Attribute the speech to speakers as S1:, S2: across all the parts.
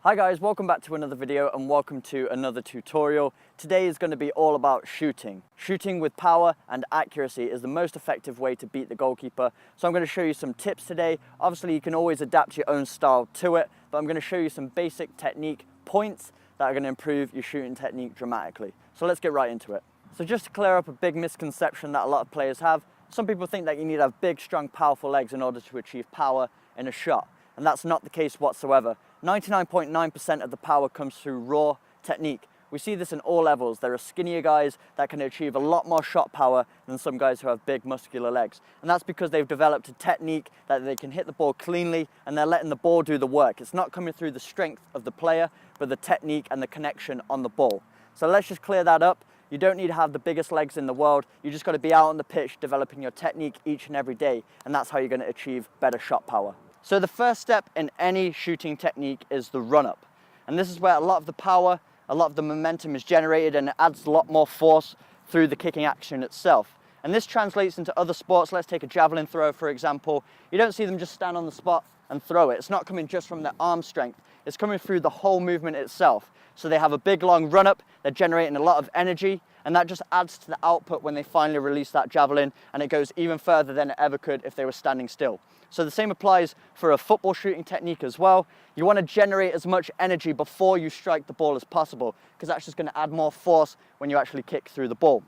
S1: Hi guys, welcome back to another video and welcome to another tutorial. Today is going to be all about shooting. Shooting with power and accuracy is the most effective way to beat the goalkeeper. So I'm going to show you some tips today. Obviously you can always adapt your own style to it, but I'm going to show you some basic technique points that are going to improve your shooting technique dramatically. So let's get right into it. So just to clear up a big misconception that a lot of players have, some people think that you need to have big, strong, powerful legs in order to achieve power in a shot. And that's not the case whatsoever. 99.9% of the power comes through raw technique. We see this in all levels. There are skinnier guys that can achieve a lot more shot power than some guys who have big muscular legs. And that's because they've developed a technique that they can hit the ball cleanly and they're letting the ball do the work. It's not coming through the strength of the player, but the technique and the connection on the ball. So let's just clear that up. You don't need to have the biggest legs in the world. You just got to be out on the pitch developing your technique each and every day. And that's how you're going to achieve better shot power. So the first step in any shooting technique is the run-up. And this is where a lot of the power, a lot of the momentum is generated and it adds a lot more force through the kicking action itself. And this translates into other sports. Let's take a javelin thrower, for example. You don't see them just stand on the spot and throw it. It's not coming just from their arm strength. It's coming through the whole movement itself. So they have a big, long run-up. They're generating a lot of energy. And that just adds to the output when they finally release that javelin. And it goes even further than it ever could if they were standing still. So the same applies for a football shooting technique as well. You want to generate as much energy before you strike the ball as possible, because that's just going to add more force when you actually kick through the ball.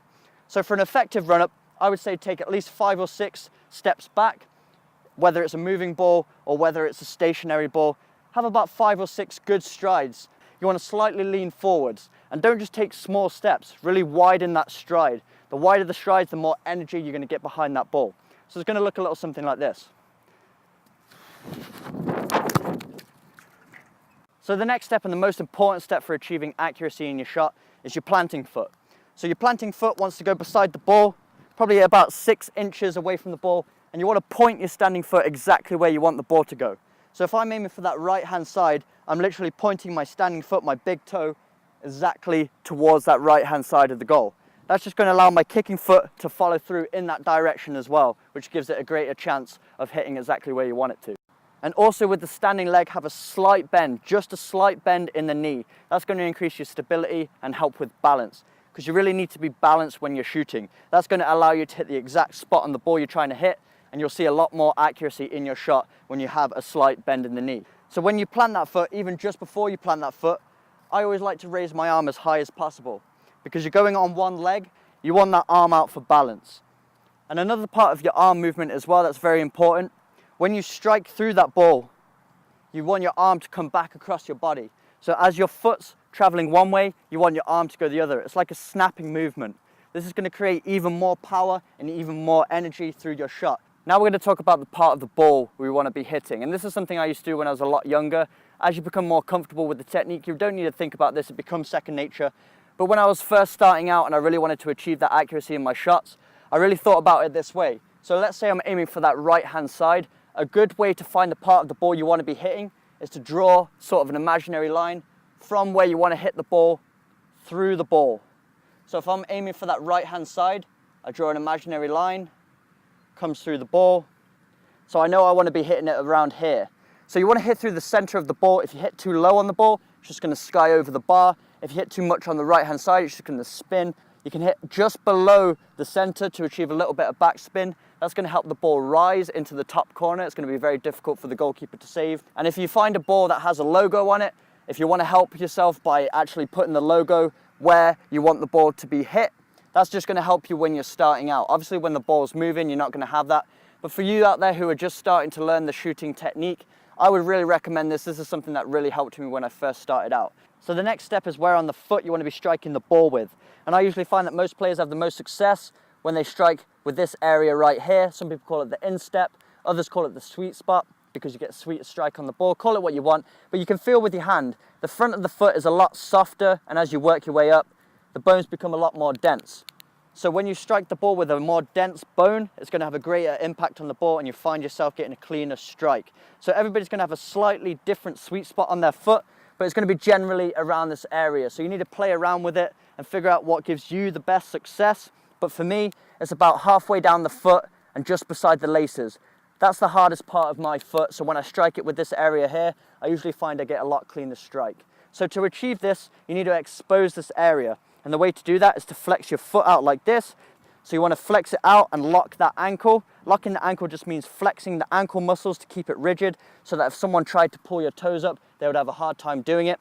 S1: So for an effective run-up, I would say take at least 5 or 6 steps back, whether it's a moving ball or whether it's a stationary ball. Have about 5 or 6 good strides. You want to slightly lean forwards and don't just take small steps, really widen that stride. The wider the strides, the more energy you're going to get behind that ball. So it's going to look a little something like this. So the next step and the most important step for achieving accuracy in your shot is your planting foot. So your planting foot wants to go beside the ball, probably about 6 inches away from the ball, and you want to point your standing foot exactly where you want the ball to go. So if I'm aiming for that right hand side, I'm literally pointing my standing foot, my big toe, exactly towards that right hand side of the goal. That's just going to allow my kicking foot to follow through in that direction as well, which gives it a greater chance of hitting exactly where you want it to. And also with the standing leg, have a slight bend, just a slight bend in the knee. That's going to increase your stability and help with balance, because you really need to be balanced when you're shooting. That's going to allow you to hit the exact spot on the ball you're trying to hit, and you'll see a lot more accuracy in your shot when you have a slight bend in the knee. So when you plant that foot, even just before you plant that foot, I always like to raise my arm as high as possible, because you're going on one leg, you want that arm out for balance. And another part of your arm movement as well that's very important, when you strike through that ball, you want your arm to come back across your body. So as your foot's traveling one way, you want your arm to go the other. It's like a snapping movement. This is going to create even more power and even more energy through your shot. Now we're going to talk about the part of the ball we want to be hitting. And this is something I used to do when I was a lot younger. As you become more comfortable with the technique, you don't need to think about this. It becomes second nature. But when I was first starting out and I really wanted to achieve that accuracy in my shots, I really thought about it this way. So let's say I'm aiming for that right-hand side. A good way to find the part of the ball you want to be hitting is to draw sort of an imaginary line from where you want to hit the ball through the ball. So if I'm aiming for that right-hand side, I draw an imaginary line, comes through the ball. So I know I want to be hitting it around here. So you want to hit through the center of the ball. If you hit too low on the ball, it's just going to sky over the bar. If you hit too much on the right-hand side, it's just going to spin. You can hit just below the center to achieve a little bit of backspin. That's going to help the ball rise into the top corner. It's going to be very difficult for the goalkeeper to save. And if you find a ball that has a logo on it, if you want to help yourself by actually putting the logo where you want the ball to be hit, that's just going to help you when you're starting out. Obviously, when the ball's moving, you're not going to have that. But for you out there who are just starting to learn the shooting technique, I would really recommend this. This is something that really helped me when I first started out. So the next step is where on the foot you want to be striking the ball with. And I usually find that most players have the most success when they strike with this area right here. Some people call it the instep, others call it the sweet spot, because you get a sweet strike on the ball. Call it what you want, but you can feel with your hand, the front of the foot is a lot softer, and as you work your way up, the bones become a lot more dense. So when you strike the ball with a more dense bone, it's going to have a greater impact on the ball, and you find yourself getting a cleaner strike. So everybody's going to have a slightly different sweet spot on their foot, but it's going to be generally around this area. So you need to play around with it and figure out what gives you the best success. But for me, it's about halfway down the foot and just beside the laces. That's the hardest part of my foot, so when I strike it with this area here, I usually find I get a lot cleaner strike. So to achieve this, you need to expose this area. And the way to do that is to flex your foot out like this. So you want to flex it out and lock that ankle. Locking the ankle just means flexing the ankle muscles to keep it rigid, so that if someone tried to pull your toes up, they would have a hard time doing it.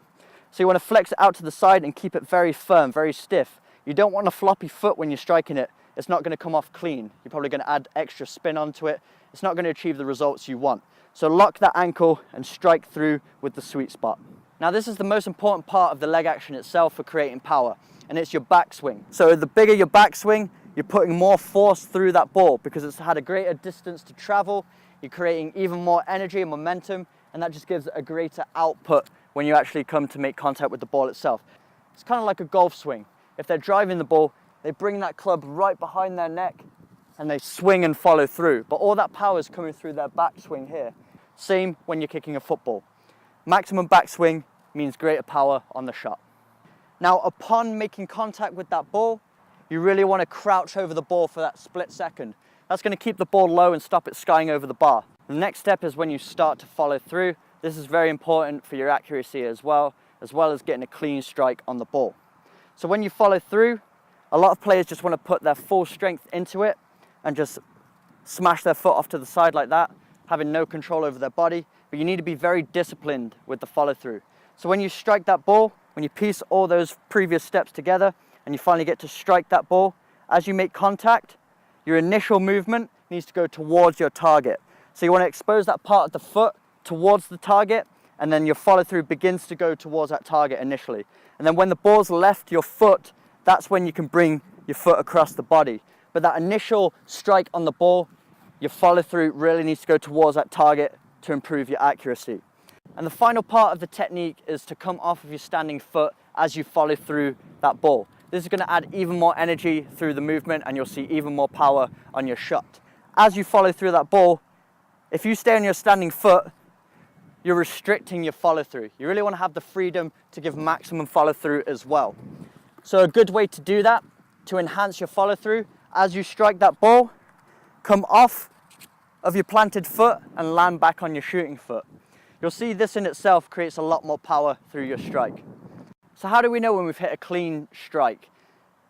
S1: So you want to flex it out to the side and keep it very firm, very stiff. You don't want a floppy foot when you're striking it. It's not going to come off clean. You're probably going to add extra spin onto it. It's not going to achieve the results you want. So lock that ankle and strike through with the sweet spot. Now this is the most important part of the leg action itself for creating power, and it's your backswing. So the bigger your backswing, you're putting more force through that ball because it's had a greater distance to travel. You're creating even more energy and momentum, and that just gives a greater output when you actually come to make contact with the ball itself. It's kind of like a golf swing. If they're driving the ball, they bring that club right behind their neck and they swing and follow through. But all that power is coming through their backswing here. Same when you're kicking a football. Maximum backswing means greater power on the shot. Now, upon making contact with that ball, you really want to crouch over the ball for that split second. That's going to keep the ball low and stop it skying over the bar. The next step is when you start to follow through. This is very important for your accuracy as well as getting a clean strike on the ball. So when you follow through, a lot of players just want to put their full strength into it and just smash their foot off to the side like that, having no control over their body. But you need to be very disciplined with the follow through. So when you strike that ball, when you piece all those previous steps together and you finally get to strike that ball, as you make contact, your initial movement needs to go towards your target. So you want to expose that part of the foot towards the target, and then your follow through begins to go towards that target initially. And then when the ball's left your foot, that's when you can bring your foot across the body. But that initial strike on the ball, your follow through really needs to go towards that target to improve your accuracy. And the final part of the technique is to come off of your standing foot as you follow through that ball. This is going to add even more energy through the movement, and you'll see even more power on your shot. As you follow through that ball, if you stay on your standing foot, you're restricting your follow through. You really want to have the freedom to give maximum follow through as well. So a good way to do that, to enhance your follow through, as you strike that ball, come off of your planted foot and land back on your shooting foot. You'll see this in itself creates a lot more power through your strike. So how do we know when we've hit a clean strike?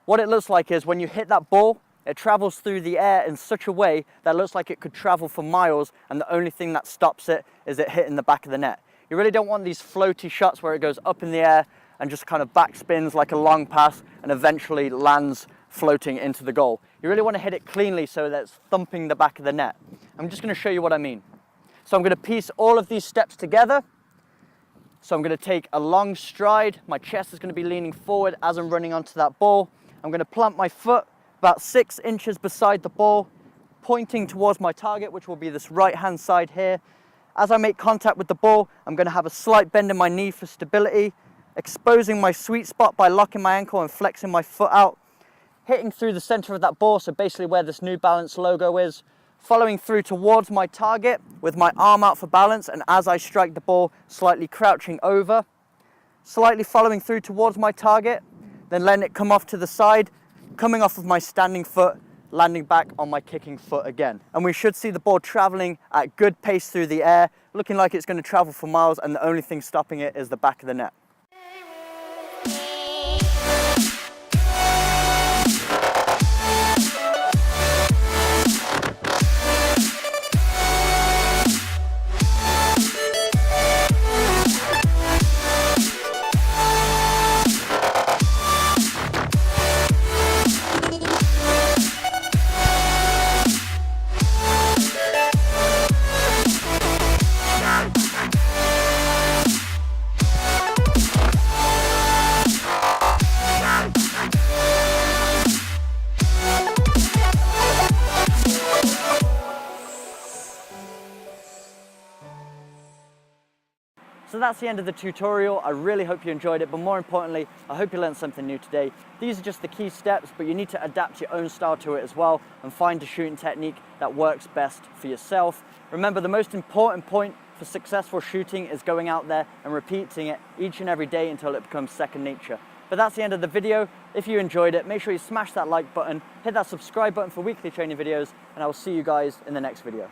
S1: What it looks like is when you hit that ball, it travels through the air in such a way that it looks like it could travel for miles, and the only thing that stops it is it hitting the back of the net. You really don't want these floaty shots where it goes up in the air and just kind of backspins like a long pass and eventually lands floating into the goal. You really want to hit it cleanly so that it's thumping the back of the net. I'm just going to show you what I mean. So I'm going to piece all of these steps together. So I'm going to take a long stride. My chest is going to be leaning forward as I'm running onto that ball. I'm going to plant my foot about 6 inches beside the ball, pointing towards my target, which will be this right-hand side here. As I make contact with the ball, I'm going to have a slight bend in my knee for stability, exposing my sweet spot by locking my ankle and flexing my foot out, hitting through the center of that ball, so basically where this New Balance logo is, following through towards my target with my arm out for balance, and as I strike the ball, slightly crouching over, slightly following through towards my target, then letting it come off to the side, coming off of my standing foot, landing back on my kicking foot again. And we should see the ball traveling at good pace through the air, looking like it's going to travel for miles, and the only thing stopping it is the back of the net. So that's the end of the tutorial. I really hope you enjoyed it, but more importantly, I hope you learned something new today. These are just the key steps, but you need to adapt your own style to it as well and find a shooting technique that works best for yourself. Remember, the most important point for successful shooting is going out there and repeating it each and every day until it becomes second nature. But that's the end of the video. If you enjoyed it, make sure you smash that like button, hit that subscribe button for weekly training videos, and I will see you guys in the next video.